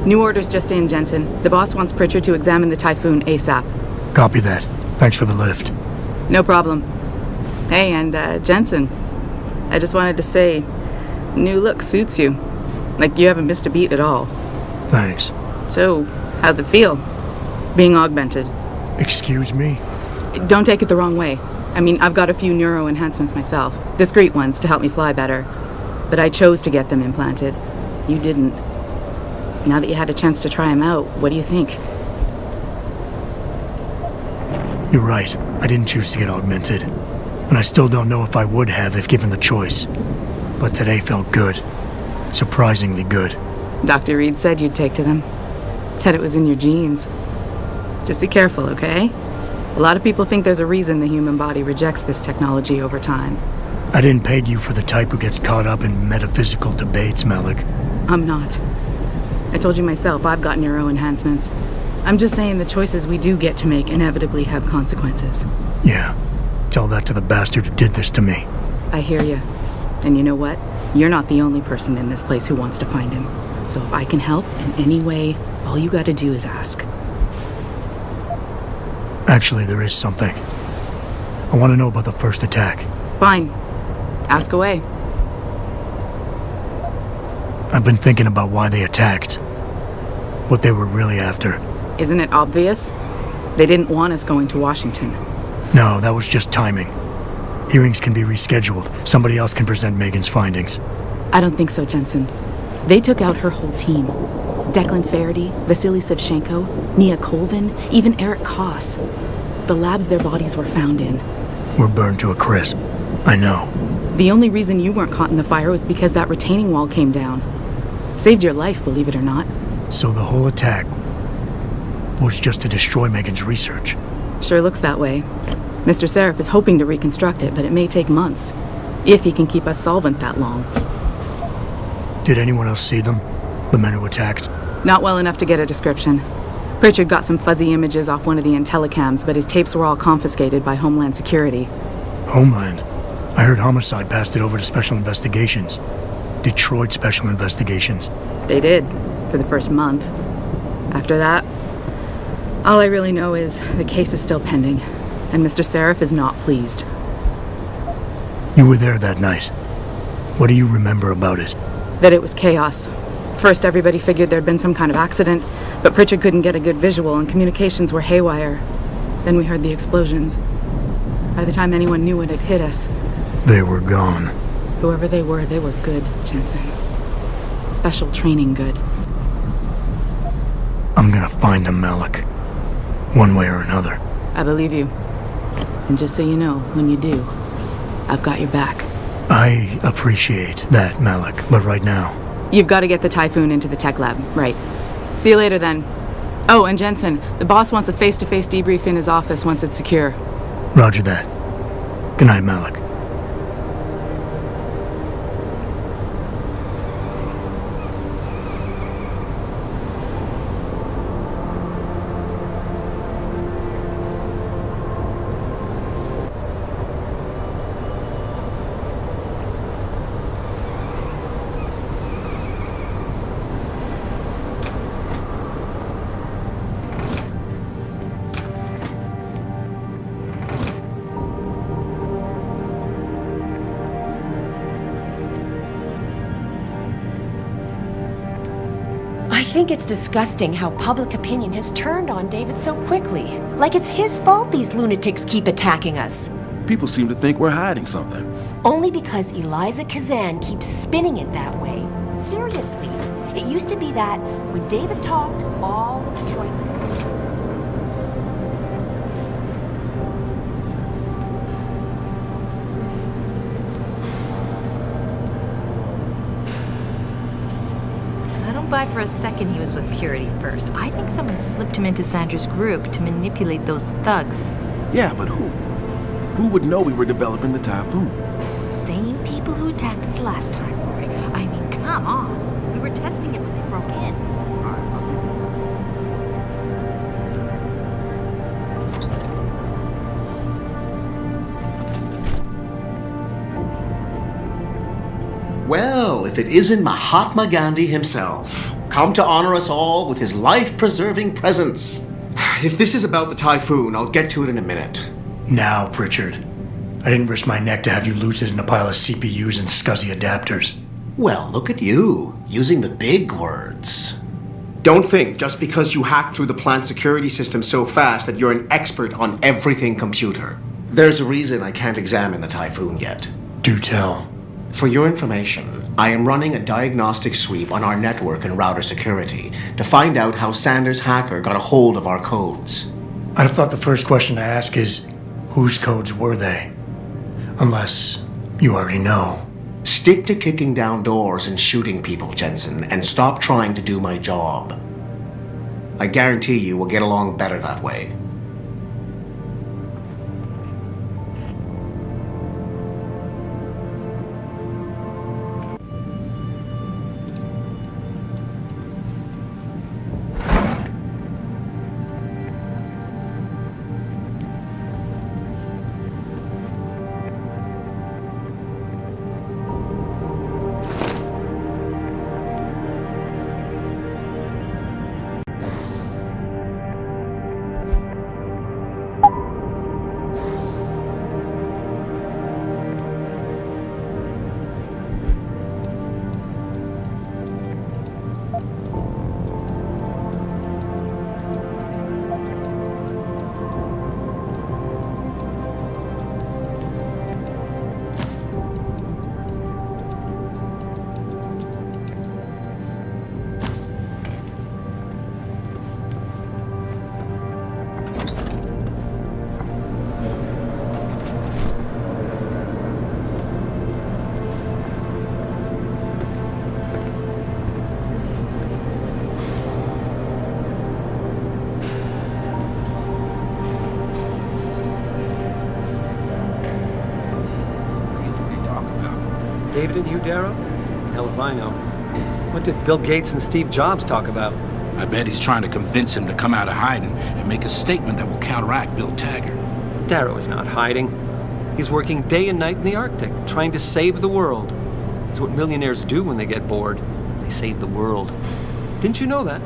New orders just in, Jensen. The boss wants Pritchard to examine the Typhoon ASAP. Copy that. Thanks for the lift. No problem. Hey, and Jensen, I just wanted to say, new look suits you. Like you haven't missed a beat at all. Thanks. So, how's it feel, being augmented? Excuse me? Don't take it the wrong way. I mean, I've got a few neuro enhancements myself. Discreet ones to help me fly better. But I chose to get them implanted. You didn't. Now that you had a chance to try them out, what do you think? You're right. I didn't choose to get augmented. And I still don't know if I would have if given the choice. But today felt good. Surprisingly good. Dr. Reed said you'd take to them. Said it was in your genes. Just be careful, okay? A lot of people think there's a reason the human body rejects this technology over time. I didn't peg you for the type who gets caught up in metaphysical debates, Malik. I'm not. I told you myself, I've got neuro enhancements. I'm just saying the choices we do get to make inevitably have consequences. Yeah. Tell that to the bastard who did this to me. I hear you. And you know what? You're not the only person in this place who wants to find him. So if I can help in any way, all you gotta do is ask. Actually, there is something. I want to know about the first attack. Fine. Ask away. I've been thinking about why they attacked. What they were really after. Isn't it obvious? They didn't want us going to Washington. No, that was just timing. Hearings can be rescheduled. Somebody else can present Megan's findings. I don't think so, Jensen. They took out her whole team. Declan Faraday, Vasily Savchenko, Nia Colvin, even Eric Koss. The labs their bodies were found in. We're burned to a crisp. I know. The only reason you weren't caught in the fire was because that retaining wall came down. Saved your life, believe it or not. So the whole attack was just to destroy Megan's research. Sure looks that way. Mr. Seraph is hoping to reconstruct it, but it may take months. If he can keep us solvent that long. Did anyone else see them? The men who attacked? Not well enough to get a description. Pritchard got some fuzzy images off one of the Intellicams, but his tapes were all confiscated by Homeland Security. Homeland? I heard Homicide passed it over to Special Investigations. Detroit Special Investigations. They did, for the first month. After that, all I really know is the case is still pending, and Mr. Seraph is not pleased. You were there that night. What do you remember about it? That it was chaos. First, everybody figured there'd been some kind of accident, but Pritchard couldn't get a good visual and communications were haywire. Then we heard the explosions. By the time anyone knew it had hit us, they were gone. Whoever they were good, Jensen. Special training good. I'm gonna find them, Malik. One way or another. I believe you. And just so you know, when you do, I've got your back. I appreciate that, Malik, but right now... You've got to get the Typhoon into the tech lab, right. See you later then. Oh, and Jensen, the boss wants a face-to-face debrief in his office once it's secure. Roger that. Good night, Malik. I think it's disgusting how public opinion has turned on David so quickly. Like it's his fault these lunatics keep attacking us. People seem to think we're hiding something. Only because Eliza Kazan keeps spinning it that way. Seriously, it used to be that when David talked, all of Detroit... By for a second he was with Purity first. I think someone slipped him into Sandra's group to manipulate those thugs. Yeah, but who? Who would know we were developing the Typhoon? Same people who attacked us last time, Roy. I mean, come on. We were testing it when they broke in. Well, if it isn't Mahatma Gandhi himself. come to honor us all with his life-preserving presence. If this is about the typhoon, I'll get to it in a minute. Now, Pritchard. I didn't risk my neck to have you lose it in a pile of CPUs and scuzzy adapters. Well, look at you, using the big words. Don't think just because you hacked through the plant security system so fast that you're an expert on everything computer. There's a reason I can't examine the typhoon yet. Do tell. For your information, I am running a diagnostic sweep on our network and router security to find out how Sanders' hacker got a hold of our codes. I'd have thought the first question to ask is, whose codes were they? Unless you already know. Stick to kicking down doors and shooting people, Jensen, and stop trying to do my job. I guarantee you we'll get along better that way. David and you, Darrow? Hell if I know. What did Bill Gates and Steve Jobs talk about? I bet he's trying to convince him to come out of hiding and make a statement that will counteract Bill Taggart. Darrow is not hiding. He's working day and night in the Arctic, trying to save the world. It's what millionaires do when they get bored. They save the world. Didn't you know that?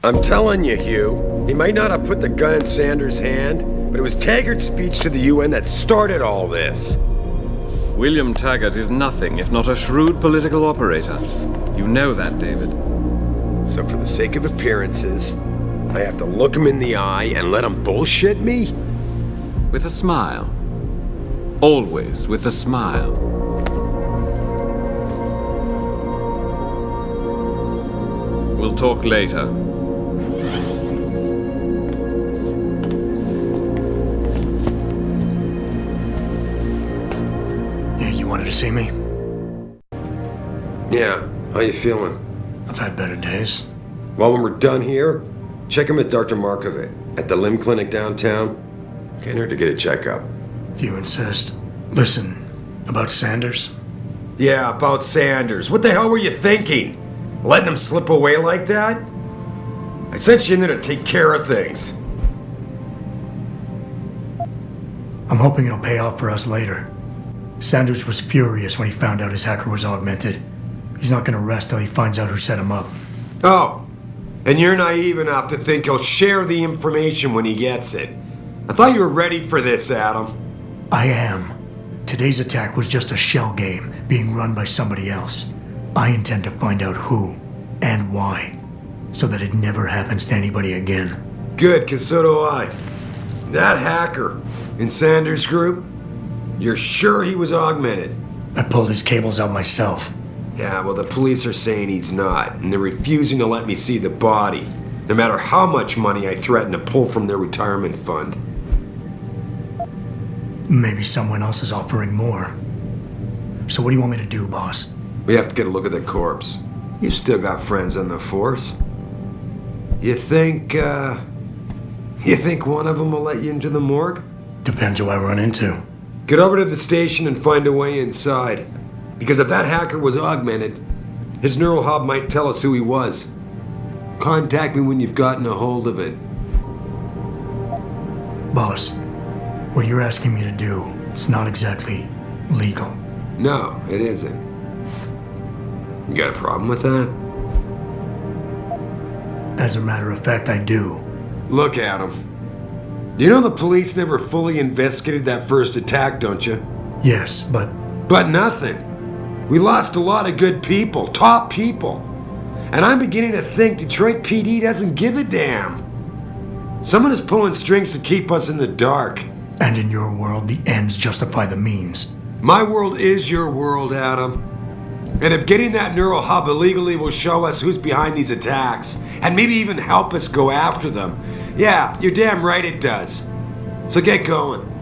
I'm telling you, Hugh, he might not have put the gun in Sanders' hand, but it was Taggart's speech to the UN that started all this. William Taggart is nothing if not a shrewd political operator. You know that, David. So for the sake of appearances, I have to look him in the eye and let him bullshit me? With a smile. Always with a smile. We'll talk later. You wanted to see me? Yeah, how you feeling? I've had better days. Well, when we're done here, check him at Dr. Markovic at the limb clinic downtown. Can't hurt to get a checkup. If you insist. Listen, about Sanders? Yeah, about Sanders. What the hell were you thinking? Letting him slip away like that? I sent you in there to take care of things. I'm hoping it'll pay off for us later. Sanders was furious when he found out his hacker was augmented. He's not gonna rest till he finds out who set him up. Oh, and you're naive enough to think he'll share the information when he gets it. I thought you were ready for this, Adam. I am. Today's attack was just a shell game being run by somebody else. I intend to find out who and why, so that it never happens to anybody again. Good, 'cause so do I. That hacker in Sanders' group, you're sure he was augmented? I pulled his cables out myself. Yeah, well, the police are saying he's not, and they're refusing to let me see the body, no matter how much money I threaten to pull from their retirement fund. Maybe someone else is offering more. So what do you want me to do, boss? We have to get a look at the corpse. You still got friends on the force. You think You think one of them will let you into the morgue? Depends who I run into. Get over to the station and find a way inside. Because if that hacker was augmented, his neural hub might tell us who he was. Contact me when you've gotten a hold of it. Boss, what you're asking me to do, it's not exactly legal. No, it isn't. You got a problem with that? As a matter of fact, I do. Look, Adam. You know the police never fully investigated that first attack, don't you? Yes, but... But nothing. We lost a lot of good people, top people. And I'm beginning to think Detroit PD doesn't give a damn. Someone is pulling strings to keep us in the dark. And in your world, the ends justify the means. My world is your world, Adam. And if getting that neural hub illegally will show us who's behind these attacks, and maybe even help us go after them, yeah, you're damn right it does. So get going.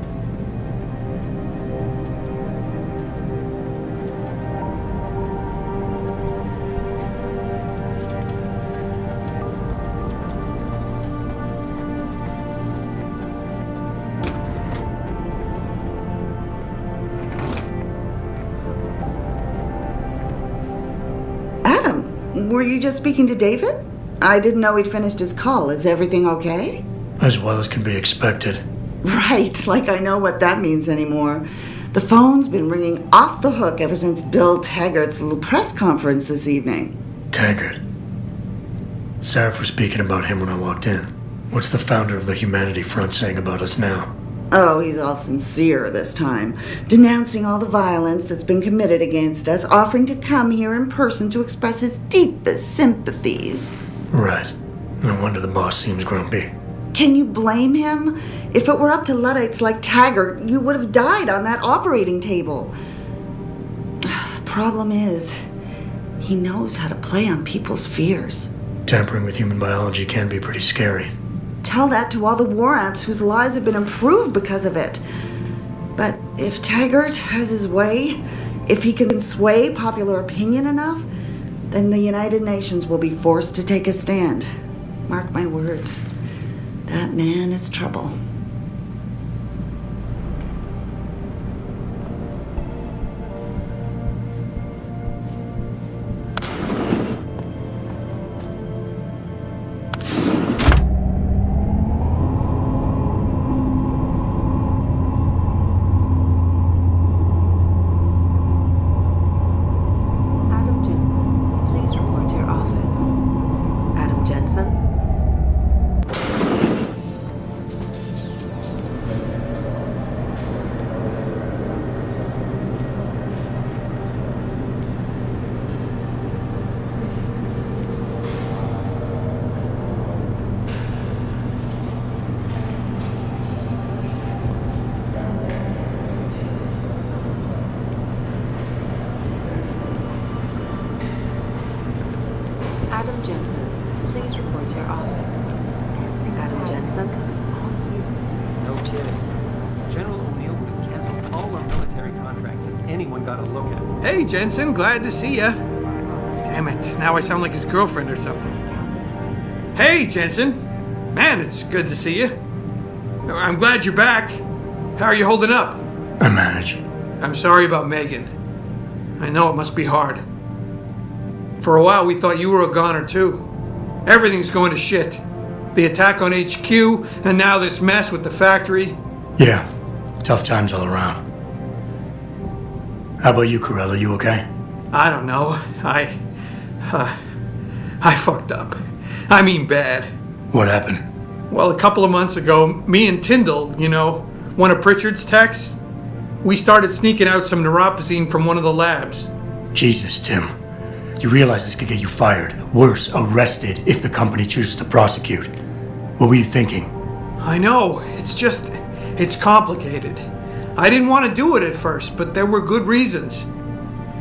Were you just speaking to David? I didn't know he'd finished his call. Is everything okay? As well as can be expected. Right, like I know what that means anymore. The phone's been ringing off the hook ever since Bill Taggart's little press conference this evening. Taggart. Sarah was speaking about him when I walked in. What's the founder of the Humanity Front saying about us now? Oh, he's all sincere this time, denouncing all the violence that's been committed against us, offering to come here in person to express his deepest sympathies. Right. No wonder the boss seems grumpy. Can you blame him? If it were up to Luddites like Taggart, you would have died on that operating table. The problem is, he knows how to play on people's fears. Tampering with human biology can be pretty scary. Tell that to all the war amps whose lives have been improved because of it. But if Taggart has his way, if he can sway popular opinion enough, then the United Nations will be forced to take a stand. Mark my words. That man is trouble. Adam Jensen, please report to your office. Adam Jensen? No kidding. General O'Neill would have canceled all our military contracts if anyone got a look at it. Hey, Jensen, glad to see ya. Damn it, now I sound like his girlfriend or something. Hey, Jensen. Man, it's good to see you. I'm glad you're back. How are you holding up? I manage. I'm sorry about Megan. I know it must be hard. For a while, we thought you were a goner, too. Everything's going to shit. The attack on HQ, and now this mess with the factory. Yeah, tough times all around. How about you, Carellą? You okay? I don't know. I fucked up. I mean bad. What happened? Well, a couple of months ago, me and Tyndall, you know, one of Pritchard's techs, we started sneaking out some neuropozyne from one of the labs. Jesus, Tim. You realize this could get you fired. Worse, arrested if the company chooses to prosecute. What were you thinking? I know. It's complicated. I didn't want to do it at first, but there were good reasons.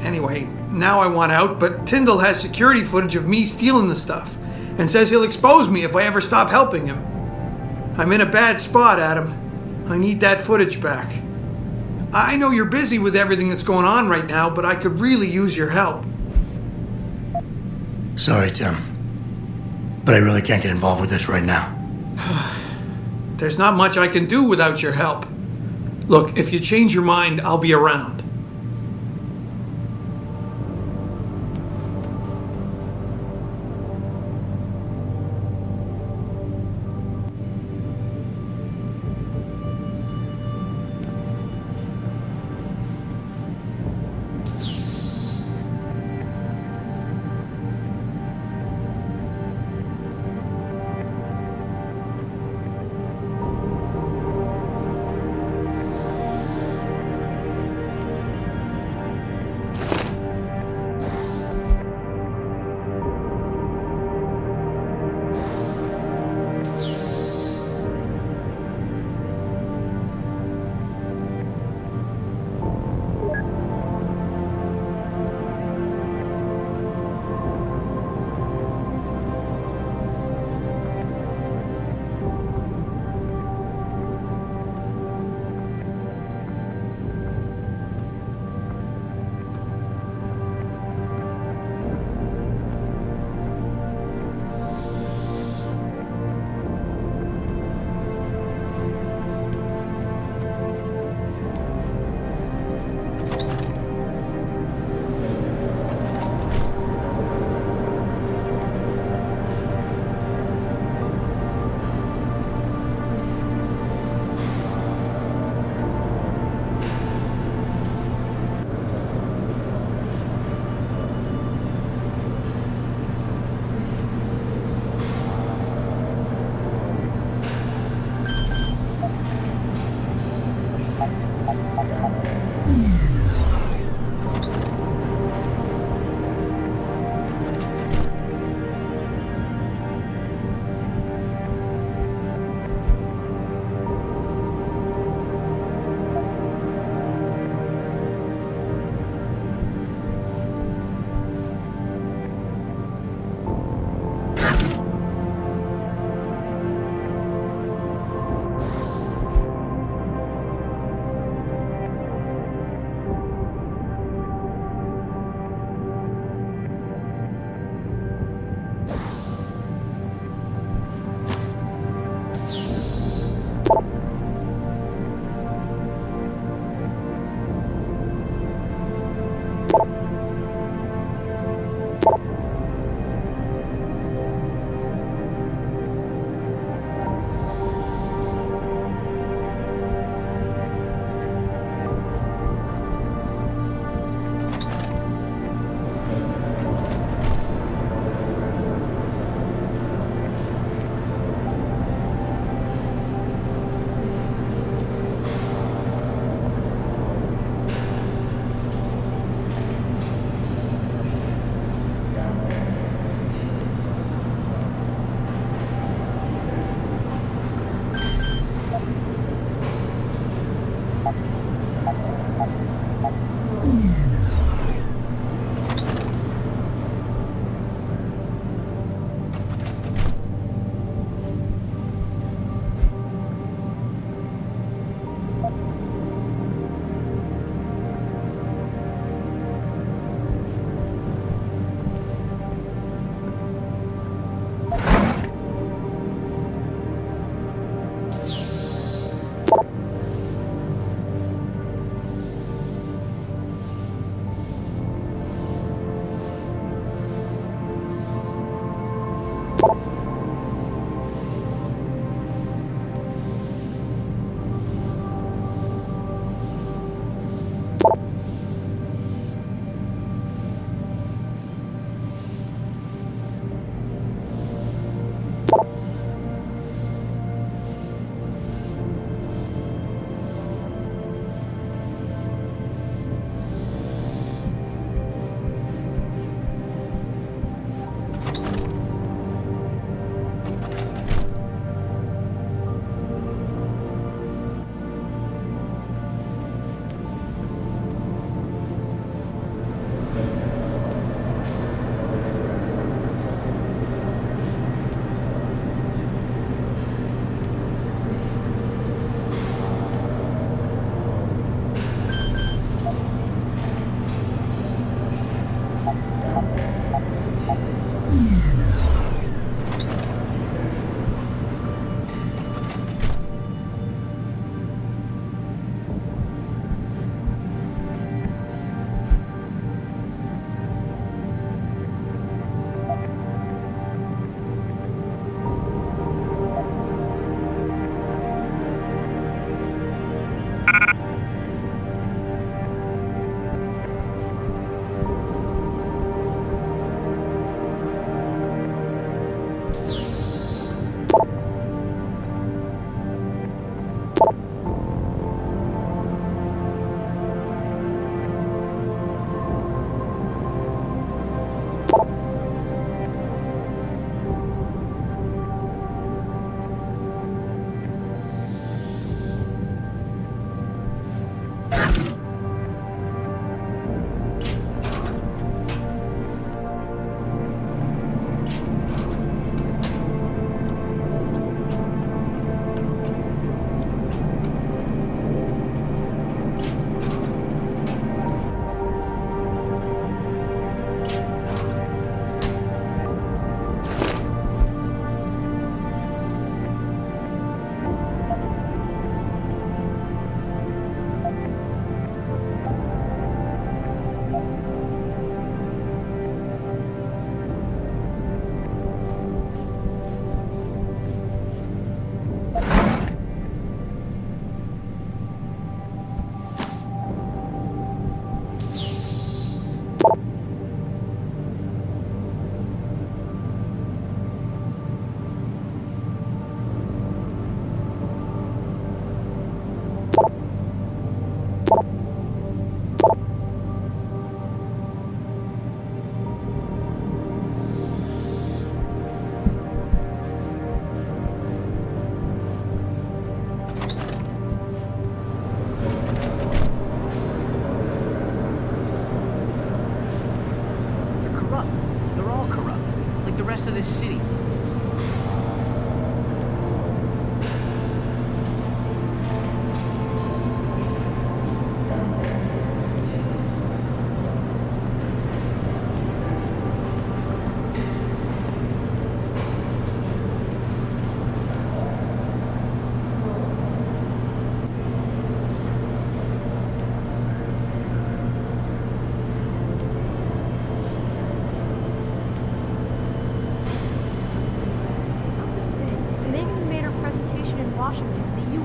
Anyway, now I want out, but Tyndall has security footage of me stealing the stuff and says he'll expose me if I ever stop helping him. I'm in a bad spot, Adam. I need that footage back. I know you're busy with everything that's going on right now, but I could really use your help. Sorry, Tim. But I really can't get involved with this right now. There's not much I can do without your help. Look, if you change your mind, I'll be around.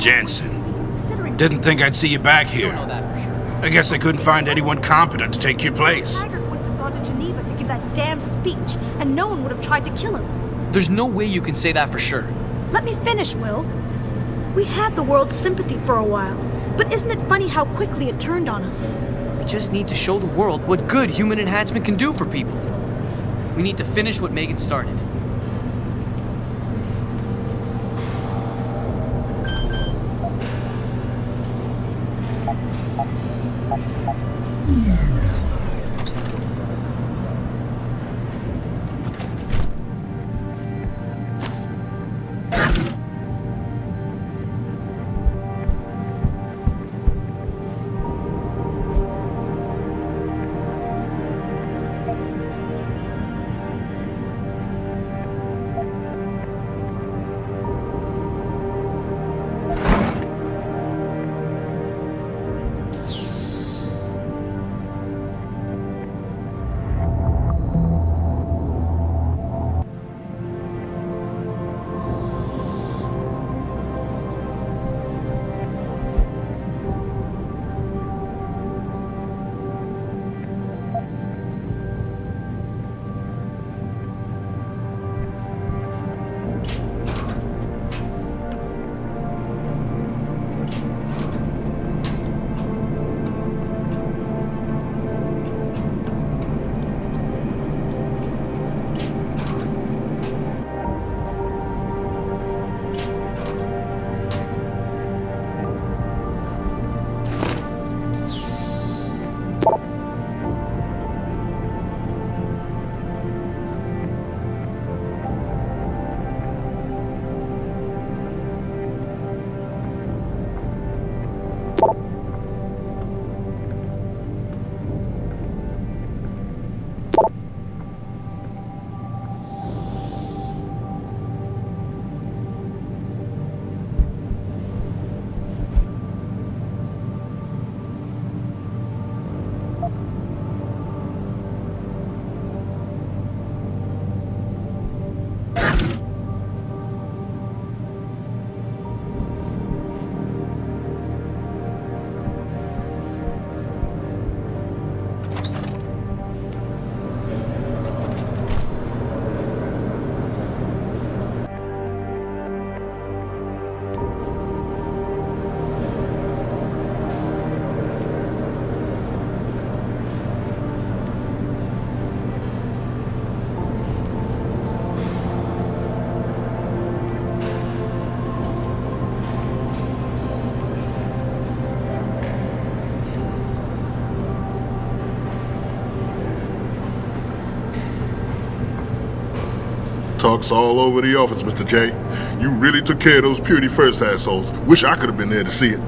Jensen. Didn't think I'd see you back here. I guess I couldn't find anyone competent to take your place. Taggart wouldn't have gone to Geneva to give that damn speech, and no one would have tried to kill him. There's no way you can say that for sure. Let me finish, Will. We had the world's sympathy for a while, but isn't it funny how quickly it turned on us? We just need to show the world what good human enhancement can do for people. We need to finish what Megan started. Talks all over the office, Mr. J. You really took care of those Purity First assholes. Wish I could have been there to see it.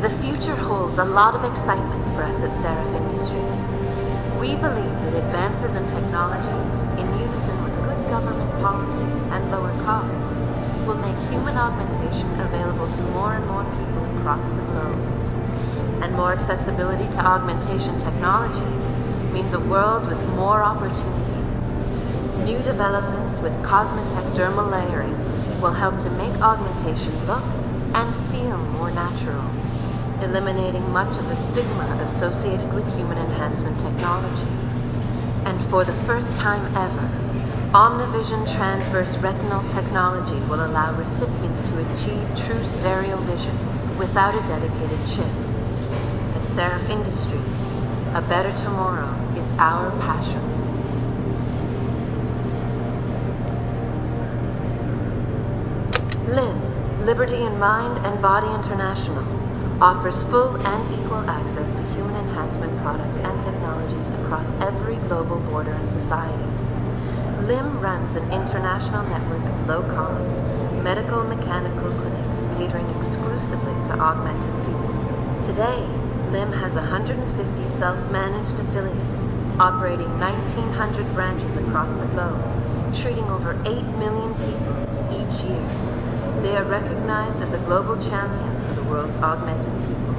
The future holds a lot of excitement for us at Seraph Industries. We believe that advances in technology, in unison with good government policy and lower costs, will make human augmentation available to more and more people across the globe. And more accessibility to augmentation technology means a world with more opportunity. New developments with Cosmetech dermal layering will help to make augmentation look and feel more natural, eliminating much of the stigma associated with human enhancement technology. And for the first time ever, Omnivision transverse retinal technology will allow recipients to achieve true stereo vision without a dedicated chip. At Seraph Industries, a better tomorrow is our passion. LIM, Liberty in Mind and Body International, offers full and equal access to human enhancement products and technologies across every global border and society. LIM runs an international network of low-cost, medical mechanical clinics catering exclusively to augmented people. Today, LIM has 150 self-managed affiliates, operating 1,900 branches across the globe, treating over 8 million people each year. They are recognized as a global champion for the world's augmented people.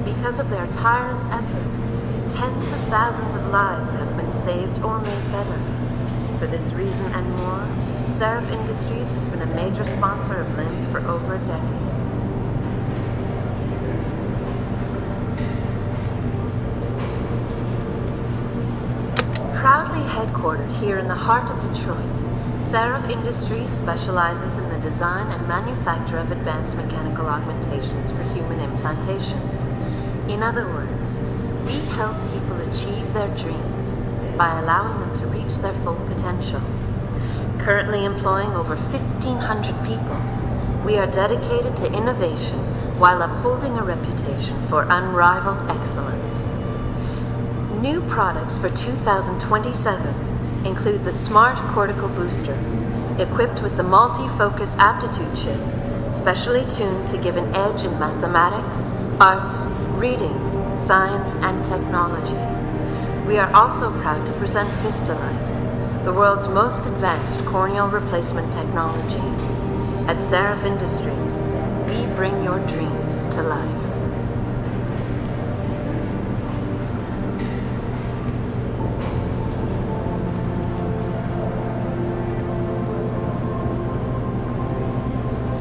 Because of their tireless efforts, tens of thousands of lives have been saved or made better. For this reason and more, Seraph Industries has been a major sponsor of LIM for over a decade. Proudly headquartered here in the heart of Detroit, Seraph Industries specializes in the design and manufacture of advanced mechanical augmentations for human implantation. In other words, we help people achieve their dreams by allowing them to reach their full potential. Currently employing over 1,500 people, we are dedicated to innovation while upholding a reputation for unrivaled excellence. New products for 2027 include the Smart Cortical Booster, equipped with the multi-focus aptitude chip, specially tuned to give an edge in mathematics, arts, reading, science, and technology. We are also proud to present VistaLife, the world's most advanced corneal replacement technology. At Seraph Industries, we bring your dreams to life.